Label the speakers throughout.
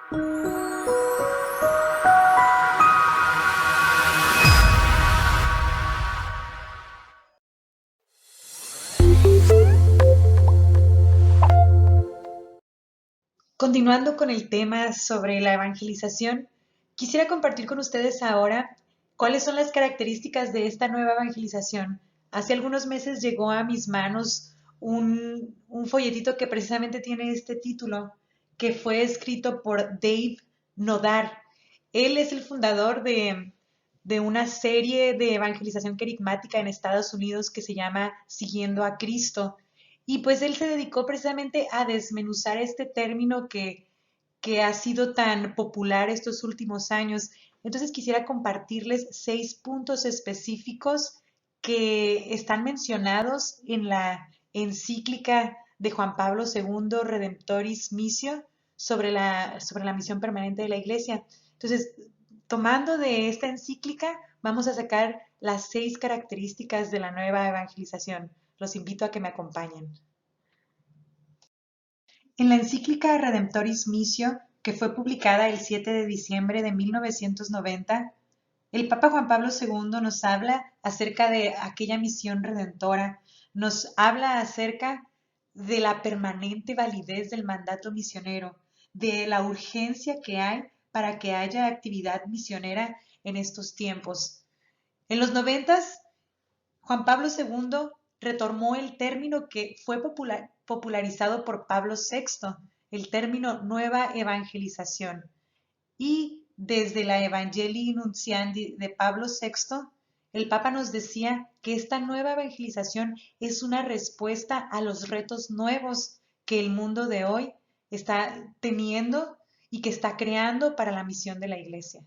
Speaker 1: Continuando con el tema sobre la evangelización, quisiera compartir con ustedes ahora cuáles son las características de esta nueva evangelización. Hace algunos meses llegó a mis manos un folletito que precisamente tiene este título, que fue escrito por Dave Nodar. Él es el fundador de una serie de evangelización carismática en Estados Unidos que se llama Siguiendo a Cristo. Y pues él se dedicó precisamente a desmenuzar este término que ha sido tan popular estos últimos años. Entonces quisiera compartirles 6 puntos específicos que están mencionados en la encíclica de Juan Pablo II, Redemptoris Missio, sobre la misión permanente de la Iglesia. Entonces, tomando de esta encíclica, vamos a sacar las 6 características de la nueva evangelización. Los invito a que me acompañen. En la encíclica Redemptoris Missio, que fue publicada el 7 de diciembre de 1990, el Papa Juan Pablo II nos habla acerca de aquella misión redentora, nos habla acerca de la permanente validez del mandato misionero, de la urgencia que hay para que haya actividad misionera en estos tiempos. En los 90, Juan Pablo II retomó el término que fue popularizado por Pablo VI, el término nueva evangelización. Y desde la Evangelii Nuntiandi de Pablo VI, el Papa nos decía que esta nueva evangelización es una respuesta a los retos nuevos que el mundo de hoy está teniendo y que está creando para la misión de la Iglesia.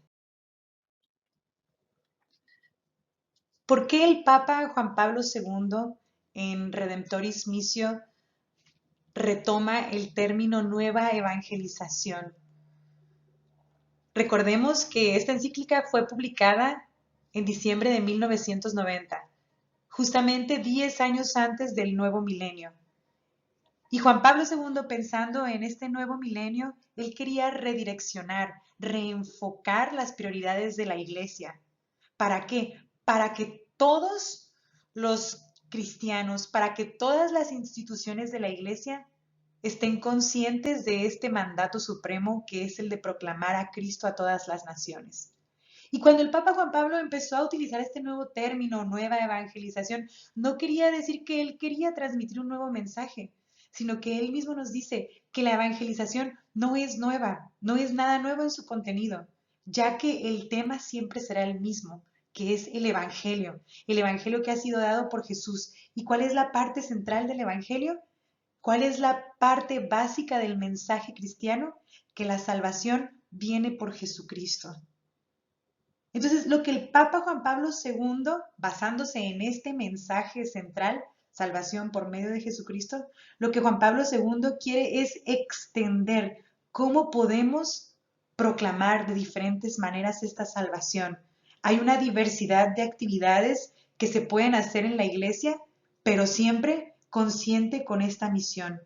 Speaker 1: ¿Por qué el Papa Juan Pablo II en Redemptoris Missio retoma el término nueva evangelización? Recordemos que esta encíclica fue publicada en diciembre de 1990, justamente 10 años antes del nuevo milenio. Y Juan Pablo II, pensando en este nuevo milenio, él quería redireccionar, reenfocar las prioridades de la Iglesia. ¿Para qué? Para que todos los cristianos, para que todas las instituciones de la Iglesia estén conscientes de este mandato supremo que es el de proclamar a Cristo a todas las naciones. Y cuando el Papa Juan Pablo empezó a utilizar este nuevo término, nueva evangelización, no quería decir que él quería transmitir un nuevo mensaje, sino que él mismo nos dice que la evangelización no es nueva, no es nada nuevo en su contenido, ya que el tema siempre será el mismo, que es el evangelio que ha sido dado por Jesús. ¿Y cuál es la parte central del evangelio? ¿Cuál es la parte básica del mensaje cristiano? Que la salvación viene por Jesucristo. Entonces, lo que el Papa Juan Pablo II, basándose en este mensaje central, salvación por medio de Jesucristo, lo que Juan Pablo II quiere es extender cómo podemos proclamar de diferentes maneras esta salvación. Hay una diversidad de actividades que se pueden hacer en la iglesia, pero siempre consciente con esta misión.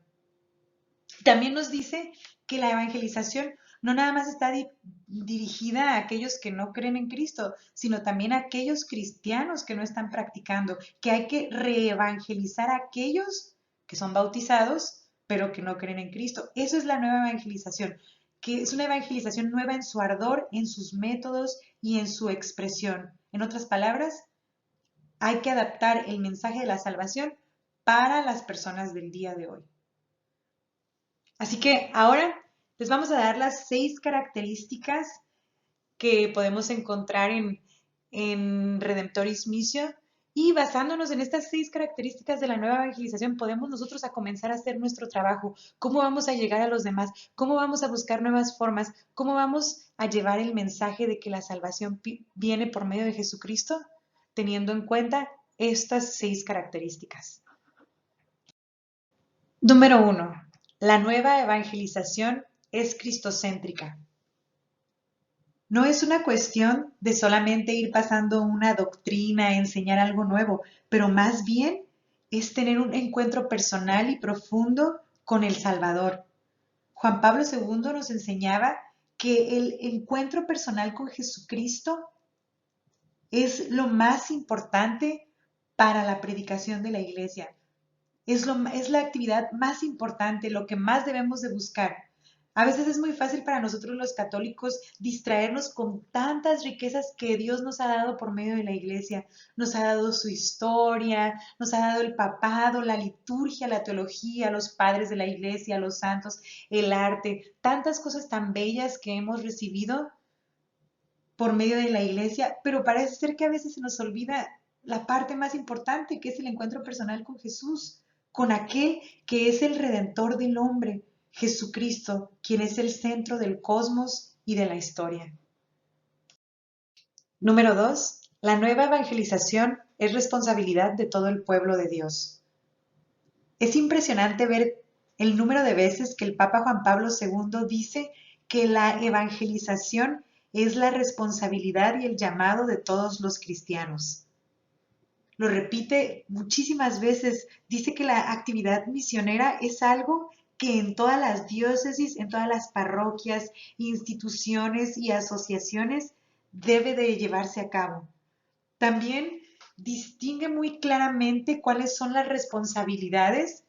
Speaker 1: También nos dice que la evangelización no nada más está dirigida a aquellos que no creen en Cristo, sino también a aquellos cristianos que no están practicando, que hay que reevangelizar a aquellos que son bautizados, pero que no creen en Cristo. Eso es la nueva evangelización, que es una evangelización nueva en su ardor, en sus métodos y en su expresión. En otras palabras, hay que adaptar el mensaje de la salvación para las personas del día de hoy. Así que ahora les vamos a dar las 6 características que podemos encontrar en Redemptoris Missio, y basándonos en estas 6 características de la nueva evangelización podemos nosotros a comenzar a hacer nuestro trabajo. ¿Cómo vamos a llegar a los demás? ¿Cómo vamos a buscar nuevas formas? ¿Cómo vamos a llevar el mensaje de que la salvación viene por medio de Jesucristo? Teniendo en cuenta estas 6 características. Número 1. La nueva evangelización es cristocéntrica. No es una cuestión de solamente ir pasando una doctrina, enseñar algo nuevo, pero más bien es tener un encuentro personal y profundo con el Salvador. Juan Pablo II nos enseñaba que el encuentro personal con Jesucristo es lo más importante para la predicación de la iglesia. Es la actividad más importante, lo que más debemos de buscar. A veces es muy fácil para nosotros los católicos distraernos con tantas riquezas que Dios nos ha dado por medio de la iglesia. Nos ha dado su historia, nos ha dado el papado, la liturgia, la teología, los padres de la iglesia, los santos, el arte, tantas cosas tan bellas que hemos recibido por medio de la iglesia, pero parece ser que a veces se nos olvida la parte más importante, que es el encuentro personal con Jesús, con aquel que es el redentor del hombre, Jesucristo, quien es el centro del cosmos y de la historia. Número 2. La nueva evangelización es responsabilidad de todo el pueblo de Dios. Es impresionante ver el número de veces que el Papa Juan Pablo II dice que la evangelización es la responsabilidad y el llamado de todos los cristianos. Lo repite muchísimas veces, dice que la actividad misionera es algo que en todas las diócesis, en todas las parroquias, instituciones y asociaciones debe de llevarse a cabo. También distingue muy claramente cuáles son las responsabilidades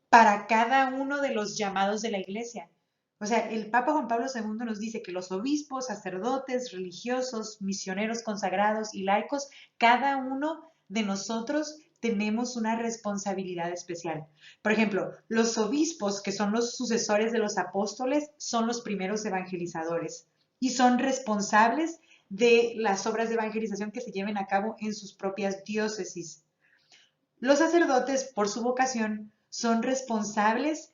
Speaker 1: para cada uno de los llamados de la iglesia. O sea, el Papa Juan Pablo II nos dice que los obispos, sacerdotes, religiosos, misioneros consagrados y laicos, cada uno de nosotros tenemos una responsabilidad especial. Por ejemplo, los obispos, que son los sucesores de los apóstoles, son los primeros evangelizadores y son responsables de las obras de evangelización que se lleven a cabo en sus propias diócesis. Los sacerdotes, por su vocación, son responsables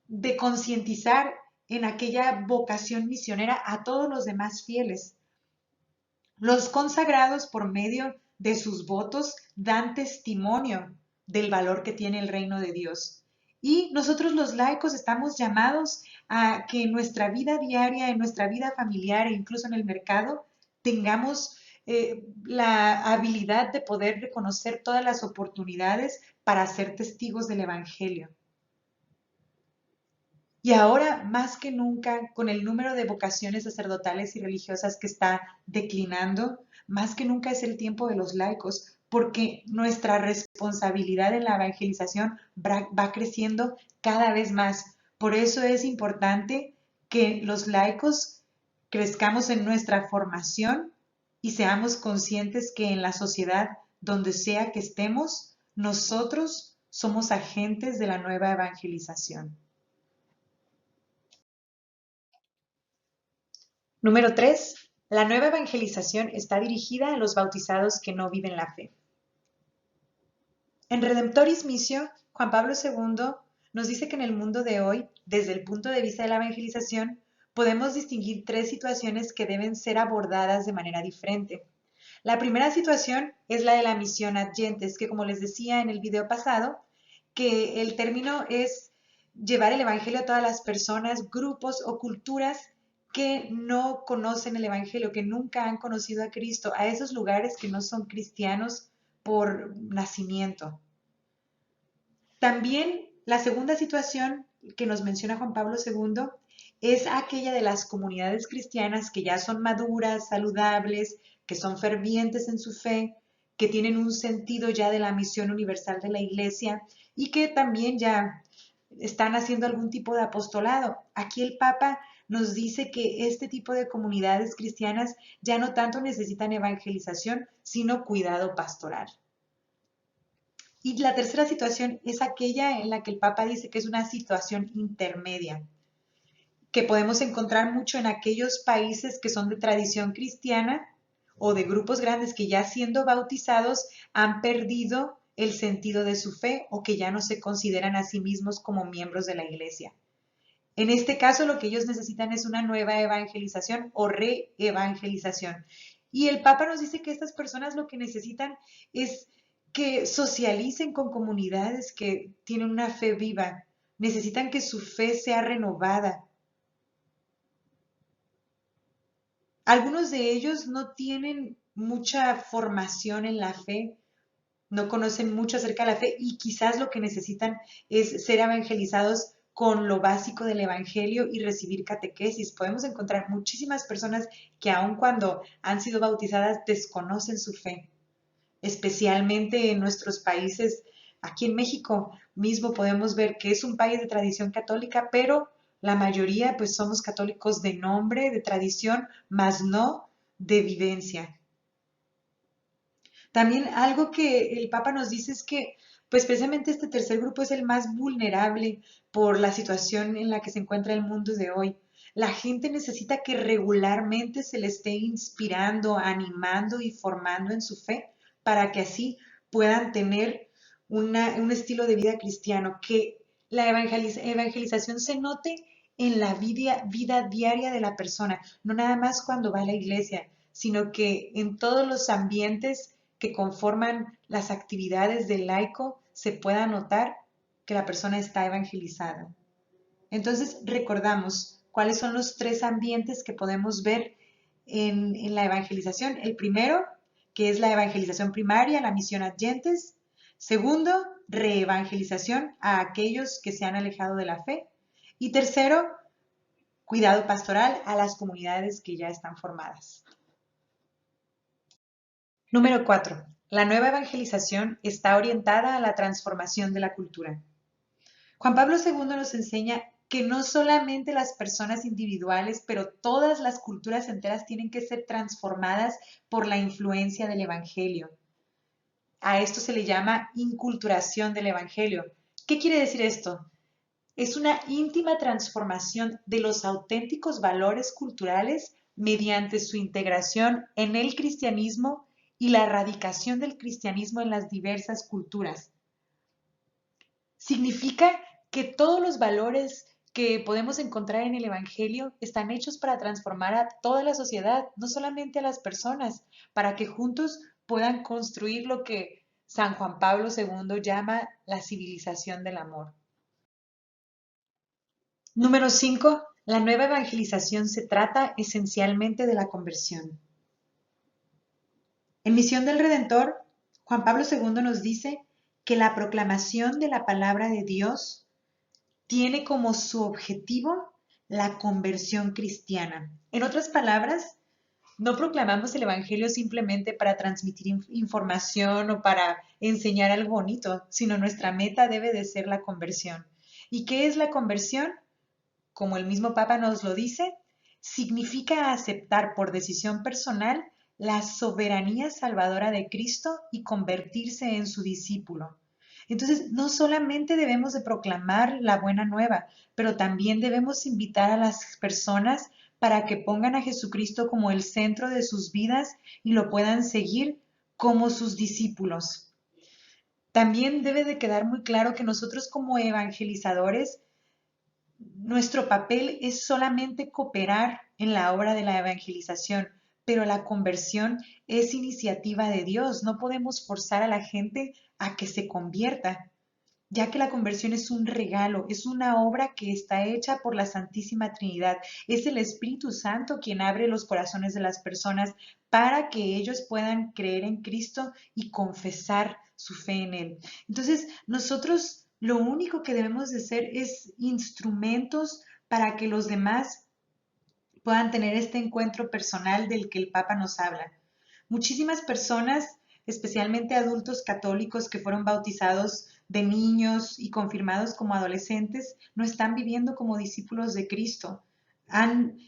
Speaker 1: de concientizar en aquella vocación misionera a todos los demás fieles. Los consagrados, por medio de sus votos, dan testimonio del valor que tiene el reino de Dios. Y nosotros los laicos estamos llamados a que en nuestra vida diaria, en nuestra vida familiar e incluso en el mercado, tengamos la habilidad de poder reconocer todas las oportunidades para ser testigos del Evangelio. Y ahora, más que nunca, con el número de vocaciones sacerdotales y religiosas que está declinando, más que nunca es el tiempo de los laicos, porque nuestra responsabilidad en la evangelización va creciendo cada vez más. Por eso es importante que los laicos crezcamos en nuestra formación y seamos conscientes que en la sociedad, donde sea que estemos, nosotros somos agentes de la nueva evangelización. Número 3. La nueva evangelización está dirigida a los bautizados que no viven la fe. En Redemptoris Missio, Juan Pablo II nos dice que en el mundo de hoy, desde el punto de vista de la evangelización, podemos distinguir tres situaciones que deben ser abordadas de manera diferente. La primera situación es la de la misión ad gentes, que como les decía en el video pasado, que el término es llevar el evangelio a todas las personas, grupos o culturas que no conocen el evangelio, que nunca han conocido a Cristo, a esos lugares que no son cristianos por nacimiento. También la segunda situación que nos menciona Juan Pablo II es aquella de las comunidades cristianas que ya son maduras, saludables, que son fervientes en su fe, que tienen un sentido ya de la misión universal de la Iglesia y que también ya están haciendo algún tipo de apostolado. Aquí el Papa nos dice que este tipo de comunidades cristianas ya no tanto necesitan evangelización, sino cuidado pastoral. Y la tercera situación es aquella en la que el Papa dice que es una situación intermedia, que podemos encontrar mucho en aquellos países que son de tradición cristiana o de grupos grandes que ya siendo bautizados han perdido el sentido de su fe o que ya no se consideran a sí mismos como miembros de la iglesia. En este caso, lo que ellos necesitan es una nueva evangelización o reevangelización. Y el Papa nos dice que estas personas lo que necesitan es que socialicen con comunidades que tienen una fe viva. Necesitan que su fe sea renovada. Algunos de ellos no tienen mucha formación en la fe, no conocen mucho acerca de la fe y quizás lo que necesitan es ser evangelizados con lo básico del Evangelio y recibir catequesis. Podemos encontrar muchísimas personas que aun cuando han sido bautizadas desconocen su fe, especialmente en nuestros países. Aquí en México mismo podemos ver que es un país de tradición católica, pero la mayoría pues somos católicos de nombre, de tradición, más no de vivencia. También algo que el Papa nos dice es que, pues precisamente este tercer grupo es el más vulnerable por la situación en la que se encuentra el mundo de hoy. La gente necesita que regularmente se le esté inspirando, animando y formando en su fe para que así puedan tener un estilo de vida cristiano, que la evangelización se note en la vida diaria de la persona, no nada más cuando va a la iglesia, sino que en todos los ambientes que conforman las actividades del laico se pueda notar que la persona está evangelizada. Entonces, recordamos cuáles son los tres ambientes que podemos ver en la evangelización. El primero, que es la evangelización primaria, la misión adyentes. Segundo, reevangelización a aquellos que se han alejado de la fe. Y tercero, cuidado pastoral a las comunidades que ya están formadas. Número 4. La nueva evangelización está orientada a la transformación de la cultura. Juan Pablo II nos enseña que no solamente las personas individuales, pero todas las culturas enteras tienen que ser transformadas por la influencia del Evangelio. A esto se le llama inculturación del Evangelio. ¿Qué quiere decir esto? Es una íntima transformación de los auténticos valores culturales mediante su integración en el cristianismo y la erradicación del cristianismo en las diversas culturas. Significa que todos los valores que podemos encontrar en el Evangelio están hechos para transformar a toda la sociedad, no solamente a las personas, para que juntos puedan construir lo que San Juan Pablo II llama la civilización del amor. Número 5. La nueva evangelización se trata esencialmente de la conversión. En Misión del Redentor, Juan Pablo II nos dice que la proclamación de la palabra de Dios tiene como su objetivo la conversión cristiana. En otras palabras, no proclamamos el Evangelio simplemente para transmitir información o para enseñar algo bonito, sino nuestra meta debe de ser la conversión. ¿Y qué es la conversión? Como el mismo Papa nos lo dice, significa aceptar por decisión personal la soberanía salvadora de Cristo y convertirse en su discípulo. Entonces, no solamente debemos de proclamar la buena nueva, pero también debemos invitar a las personas para que pongan a Jesucristo como el centro de sus vidas y lo puedan seguir como sus discípulos. También debe de quedar muy claro que nosotros como evangelizadores, nuestro papel es solamente cooperar en la obra de la evangelización, pero la conversión es iniciativa de Dios. No podemos forzar a la gente a que se convierta, ya que la conversión es un regalo, es una obra que está hecha por la Santísima Trinidad. Es el Espíritu Santo quien abre los corazones de las personas para que ellos puedan creer en Cristo y confesar su fe en Él. Entonces, nosotros lo único que debemos de ser es instrumentos para que los demás puedan tener este encuentro personal del que el Papa nos habla. Muchísimas personas, especialmente adultos católicos que fueron bautizados de niños y confirmados como adolescentes, no están viviendo como discípulos de Cristo. Han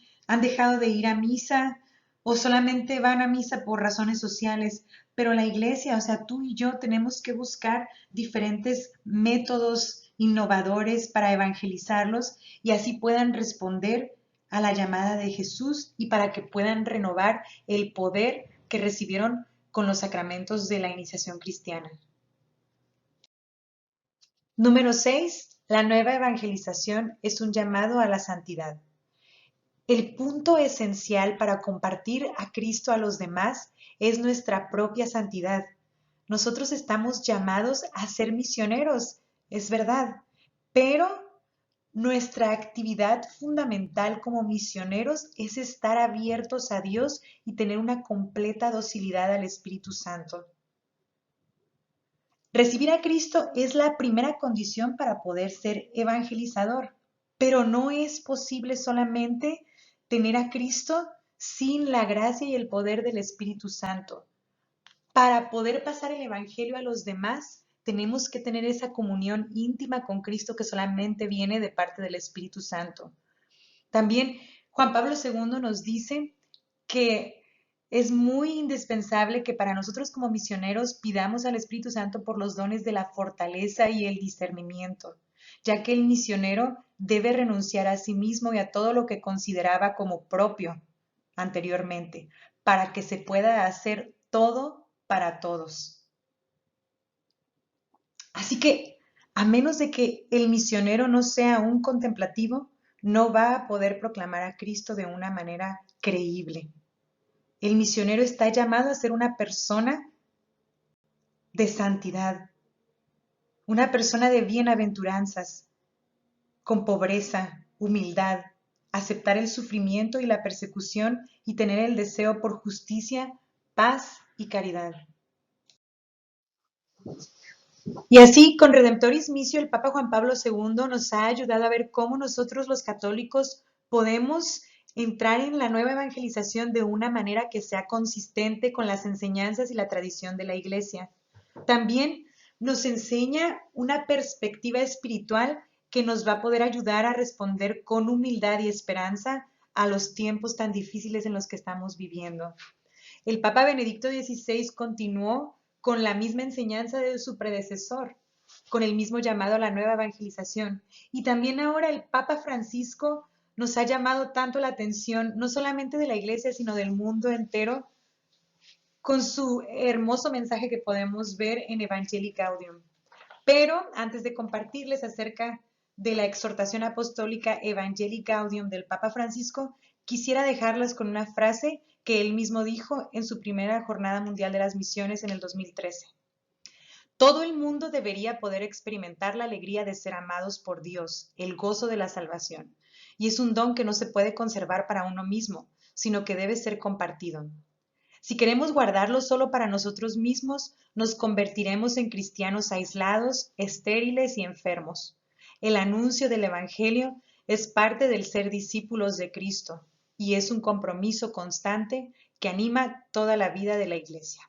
Speaker 1: dejado de ir a misa o solamente van a misa por razones sociales, pero la iglesia, o sea, tú y yo tenemos que buscar diferentes métodos innovadores para evangelizarlos y así puedan responder a la llamada de Jesús y para que puedan renovar el poder que recibieron con los sacramentos de la iniciación cristiana. Número 6. La nueva evangelización es un llamado a la santidad. El punto esencial para compartir a Cristo a los demás es nuestra propia santidad. Nosotros estamos llamados a ser misioneros, es verdad, pero nuestra actividad fundamental como misioneros es estar abiertos a Dios y tener una completa docilidad al Espíritu Santo. Recibir a Cristo es la primera condición para poder ser evangelizador. pero no es posible solamente tener a Cristo sin la gracia y el poder del Espíritu Santo. Para poder pasar el Evangelio a los demás, tenemos que tener esa comunión íntima con Cristo que solamente viene de parte del Espíritu Santo. También Juan Pablo II nos dice que es muy indispensable que para nosotros como misioneros pidamos al Espíritu Santo por los dones de la fortaleza y el discernimiento, ya que el misionero debe renunciar a sí mismo y a todo lo que consideraba como propio anteriormente, para que se pueda hacer todo para todos. Así que, a menos de que el misionero no sea un contemplativo, no va a poder proclamar a Cristo de una manera creíble. El misionero está llamado a ser una persona de santidad, una persona de bienaventuranzas, con pobreza, humildad, aceptar el sufrimiento y la persecución y tener el deseo por justicia, paz y caridad. Y así, con Redemptoris Missio, el Papa Juan Pablo II nos ha ayudado a ver cómo nosotros los católicos podemos entrar en la nueva evangelización de una manera que sea consistente con las enseñanzas y la tradición de la Iglesia. También nos enseña una perspectiva espiritual que nos va a poder ayudar a responder con humildad y esperanza a los tiempos tan difíciles en los que estamos viviendo. El Papa Benedicto XVI continuó con la misma enseñanza de su predecesor, con el mismo llamado a la nueva evangelización. Y también ahora el Papa Francisco nos ha llamado tanto la atención, no solamente de la Iglesia, sino del mundo entero, con su hermoso mensaje que podemos ver en Evangelii Gaudium. Pero antes de compartirles acerca de la exhortación apostólica Evangelii Gaudium del Papa Francisco, quisiera dejarlas con una frase que él mismo dijo en su primera Jornada Mundial de las Misiones en el 2013. Todo el mundo debería poder experimentar la alegría de ser amados por Dios, el gozo de la salvación. Y es un don que no se puede conservar para uno mismo, sino que debe ser compartido. Si queremos guardarlo solo para nosotros mismos, nos convertiremos en cristianos aislados, estériles y enfermos. El anuncio del Evangelio es parte del ser discípulos de Cristo y es un compromiso constante que anima toda la vida de la Iglesia.